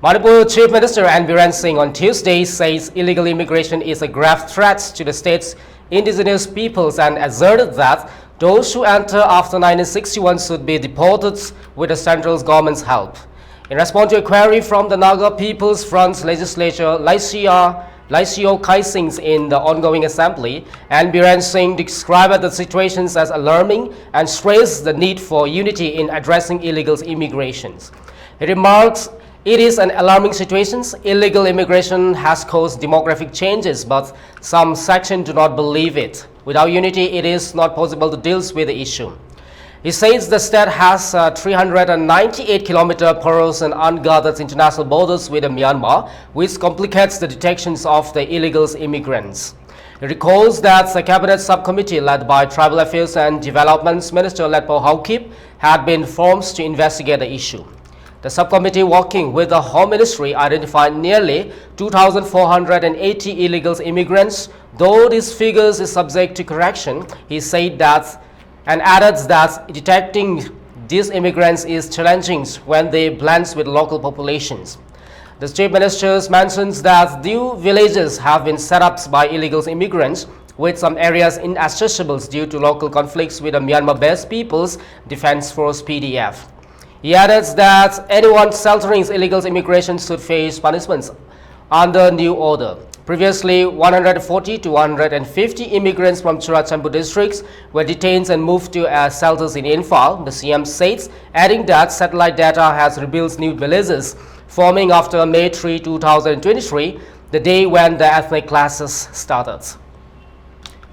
Manipur Chief Minister Biren Singh on Tuesday says illegal immigration is a grave threat to the state's indigenous peoples and asserted that those who enter after 1961 should be deported with the central government's help. In response to a query from the Naga People's Front legislature, Laisio Kai Singh in the ongoing assembly, Biren Singh described the situations as alarming and stressed the need for unity in addressing illegal immigrations. He remarks, "It is an alarming situation. Illegal immigration has caused demographic changes, but some sections do not believe it. Without unity, it is not possible to deal with the issue." He says the state has 398 kilometer porous and unguarded international borders with Myanmar, which complicates the detections of the illegal immigrants. He recalls that the Cabinet Subcommittee led by Tribal Affairs and Development Minister Letpo Haukip had been formed to investigate the issue. The subcommittee, working with the Home Ministry, identified nearly 2,480 illegal immigrants. Though this figure is subject to correction, he said that and added that detecting these immigrants is challenging when they blend with local populations. The Chief Minister mentions that new villages have been set up by illegal immigrants, with some areas inaccessible due to local conflicts with the Myanmar-based People's Defense Force (PDF). He added that anyone sheltering illegal immigration should face punishments under new order. Previously, 140 to 150 immigrants from Churachandpur districts were detained and moved to shelters in Imphal, the CM says, adding that satellite data has revealed new villages forming after May 3, 2023, the day when the ethnic clashes started.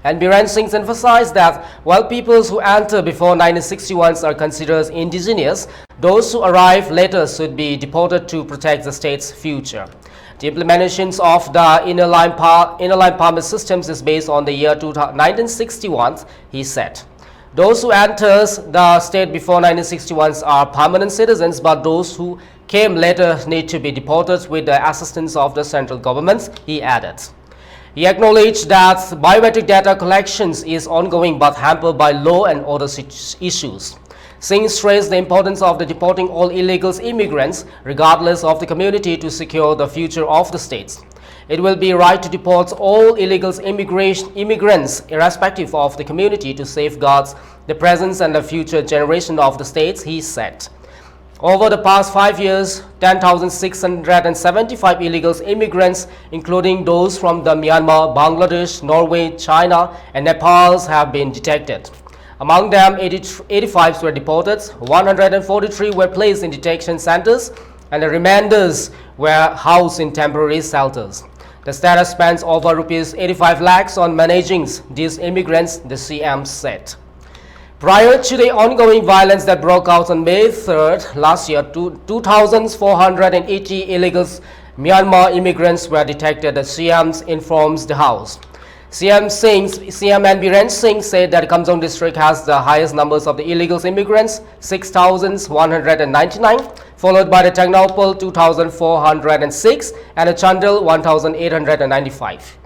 Biren Singh emphasized that while peoples who enter before 1961 are considered indigenous, those who arrive later should be deported to protect the state's future. The implementation of the inner line permit systems is based on the year 1961, he said. Those who enter the state before 1961 are permanent citizens, but those who came later need to be deported with the assistance of the central government, he added. He acknowledged that biometric data collections is ongoing but hampered by law and order issues. Singh stressed the importance of deporting all illegal immigrants, regardless of the community, to secure the future of the states. It will be right to deport all illegal immigrants, irrespective of the community, to safeguard the present and the future generation of the states, he said. Over the past 5 years, 10,675 illegal immigrants, including those from the Myanmar, Bangladesh, Norway, China, and Nepal, have been detected. Among them, 85 were deported, 143 were placed in detention centers, and the remainders were housed in temporary shelters. The state spends over Rs 85 lakhs on managing these immigrants, the CM said. Prior to the ongoing violence that broke out on May 3rd last year, 2,480 illegal Myanmar immigrants were detected, the CM informs the House. CM Biren Singh said that Kamjong district has the highest numbers of the illegal immigrants, 6,199, followed by the Tengnaupal 2,406 and the Chandel 1,895.